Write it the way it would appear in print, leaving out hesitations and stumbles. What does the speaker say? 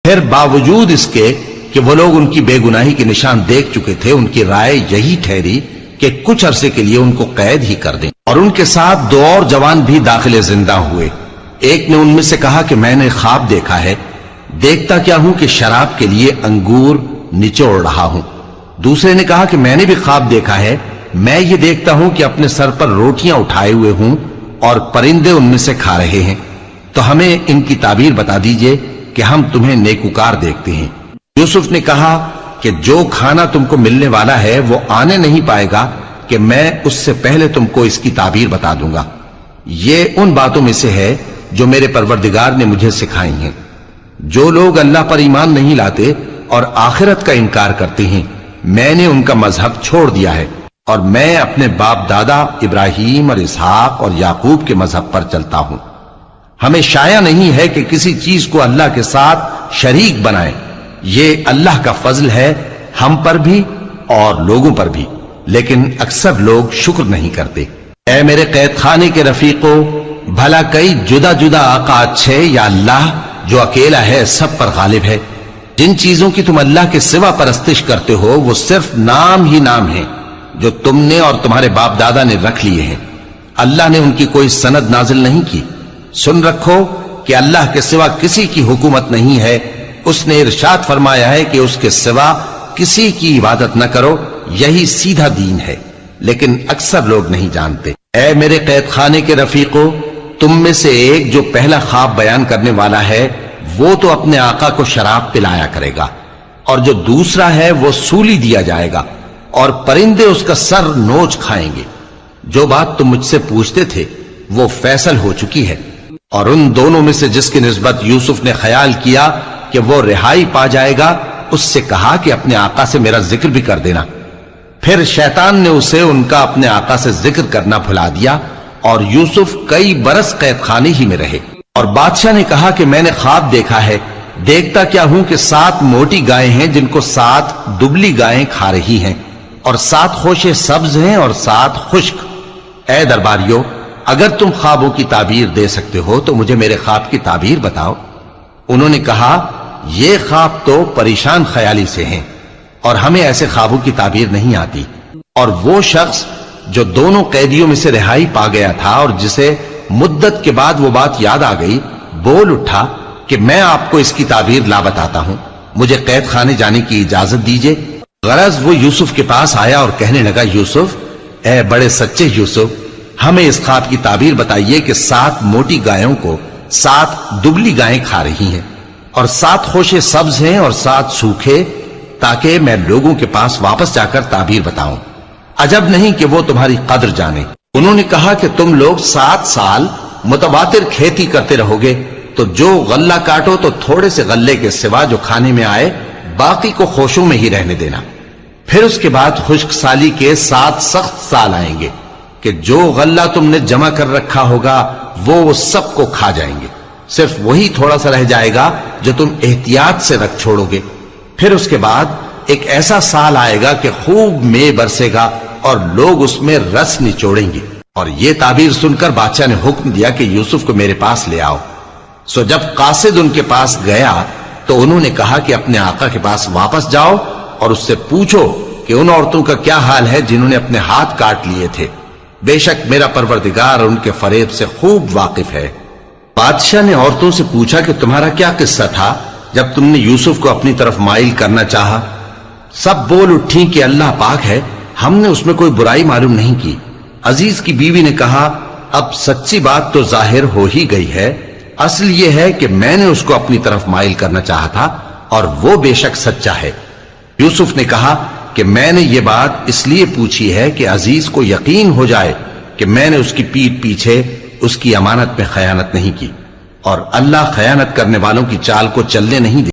پھر باوجود اس کے کہ وہ لوگ ان کی بے گناہی کے نشان دیکھ چکے تھے، ان کی رائے یہی ٹھہری کہ کچھ عرصے کے لیے ان کو قید ہی کر دیں، اور ان کے ساتھ 2 اور جوان بھی داخل زندہ ہوئے۔ ایک نے ان میں سے کہا کہ میں نے خواب دیکھا ہے، دیکھتا کیا ہوں کہ شراب کے لیے انگور نچوڑ رہا ہوں۔ دوسرے نے کہا کہ میں نے بھی خواب دیکھا ہے، میں یہ دیکھتا ہوں کہ اپنے سر پر روٹیاں اٹھائے ہوئے ہوں اور پرندے ان میں سے کھا رہے ہیں، تو ہمیں ان کی تعبیر بتا دیجئے کہ ہم تمہیں نیکوکار دیکھتے ہیں۔ یوسف نے کہا کہ جو کھانا تم کو ملنے والا ہے وہ آنے نہیں پائے گا کہ میں اس سے پہلے تم کو اس کی تعبیر بتا دوں گا۔ یہ ان باتوں میں سے ہے جو میرے پروردگار نے مجھے سکھائی ہیں۔ جو لوگ اللہ پر ایمان نہیں لاتے اور آخرت کا انکار کرتے ہیں، میں نے ان کا مذہب چھوڑ دیا ہے، اور میں اپنے باپ دادا ابراہیم اور اسحاق اور یعقوب کے مذہب پر چلتا ہوں۔ ہمیں شایع نہیں ہے کہ کسی چیز کو اللہ کے ساتھ شریک بنائیں، یہ اللہ کا فضل ہے ہم پر بھی اور لوگوں پر بھی، لیکن اکثر لوگ شکر نہیں کرتے۔ اے میرے قید خانے کے رفیقو، بھلا کئی جدا جدا آقا اچھے یا اللہ جو اکیلا ہے سب پر غالب ہے؟ جن چیزوں کی تم اللہ کے سوا پرستش کرتے ہو وہ صرف نام ہی نام ہیں جو تم نے اور تمہارے باپ دادا نے رکھ لیے ہیں، اللہ نے ان کی کوئی سند نازل نہیں کی۔ سن رکھو کہ اللہ کے سوا کسی کی حکومت نہیں ہے، اس نے ارشاد فرمایا ہے کہ اس کے سوا کسی کی عبادت نہ کرو، یہی سیدھا دین ہے، لیکن اکثر لوگ نہیں جانتے۔ اے میرے قید خانے کے رفیقو، تم میں سے ایک جو پہلا خواب بیان کرنے والا ہے وہ تو اپنے آقا کو شراب پلایا کرے گا، اور جو دوسرا ہے وہ سولی دیا جائے گا، اور پرندے اس کا سر نوچ کھائیں گے۔ جو بات تم مجھ سے پوچھتے تھے وہ فیصل ہو چکی ہے۔ اور ان دونوں میں سے جس کی نسبت یوسف نے خیال کیا کہ وہ رہائی پا جائے گا، اس سے کہا کہ اپنے آقا سے میرا ذکر بھی کر دینا۔ پھر شیطان نے اسے ان کا اپنے آقا سے ذکر کرنا بھلا دیا، اور یوسف کئی برس قید خانے ہی میں رہے۔ اور بادشاہ نے کہا کہ میں نے خواب دیکھا ہے، دیکھتا کیا ہوں کہ 7 موٹی گائیں ہیں جن کو 7 دبلی گائیں کھا رہی ہیں، اور 7 خوشے سبز ہیں اور 7 خشک۔ اے درباریو، اگر تم خوابوں کی تعبیر دے سکتے ہو تو مجھے میرے خواب کی تعبیر بتاؤ۔ انہوں نے کہا یہ خواب تو پریشان خیالی سے ہیں، اور ہمیں ایسے خوابوں کی تعبیر نہیں آتی۔ اور وہ شخص جو دونوں قیدیوں میں سے رہائی پا گیا تھا اور جسے مدت کے بعد وہ بات یاد آ گئی، بول اٹھا کہ میں آپ کو اس کی تعبیر لا بتاتا ہوں، مجھے قید خانے جانے کی اجازت دیجئے۔ غرض وہ یوسف کے پاس آیا اور کہنے لگا، یوسف، اے بڑے سچے یوسف، ہمیں اس خواب کی تعبیر بتائیے کہ 7 موٹی گایوں کو 7 دبلی گائیں کھا رہی ہیں، اور 7 خوشے سبز ہیں اور 7 سوکھے، تاکہ میں لوگوں کے پاس واپس جا کر تعبیر بتاؤں۔ عجب نہیں کہ وہ تمہاری قدر جانے۔ انہوں نے کہا کہ تم لوگ 7 سال متواتر کھیتی کرتے رہو گے، تو جو غلہ کاٹو تو تھوڑے سے غلے کے سوا جو کھانے میں آئے باقی کو خوشوں میں ہی رہنے دینا۔ پھر اس کے بعد خشک سالی کے 7 سخت سال آئیں گے کہ جو غلہ تم نے جمع کر رکھا ہوگا وہ سب کو کھا جائیں گے، صرف وہی تھوڑا سا رہ جائے گا جو تم احتیاط سے رکھ چھوڑو گے۔ پھر اس کے بعد ایک ایسا سال آئے گا کہ خوب مے برسے گا اور لوگ اس میں رس نچوڑیں گے۔ اور یہ تعبیر سن کر بادشاہ نے حکم دیا کہ یوسف کو میرے پاس لے آؤ۔ سو جب قاصد ان کے پاس گیا تو انہوں نے کہا کہ اپنے آقا کے پاس واپس جاؤ اور اس سے پوچھو کہ ان عورتوں کا کیا حال ہے جنہوں نے اپنے ہاتھ کاٹ لیے تھے، بے شک میرا پروردگار ان کے فریب سے خوب واقف ہے۔ بادشاہ نے عورتوں سے پوچھا کہ تمہارا کیا قصہ تھا جب تم نے یوسف کو اپنی طرف مائل کرنا چاہا؟ سب بول اٹھی کہ اللہ پاک ہے، ہم نے اس میں کوئی برائی معلوم نہیں کی۔ عزیز کی بیوی نے کہا، اب سچی بات تو ظاہر ہو ہی گئی ہے، اصل یہ ہے کہ میں نے اس کو اپنی طرف مائل کرنا چاہا تھا، اور وہ بے شک سچا ہے۔ یوسف نے کہا کہ میں نے یہ بات اس لیے پوچھی ہے کہ عزیز کو یقین ہو جائے کہ میں نے اس کی پیٹھ پیچھے اس کی امانت میں خیانت نہیں کی، اور اللہ خیانت کرنے والوں کی چال کو چلنے نہیں دے۔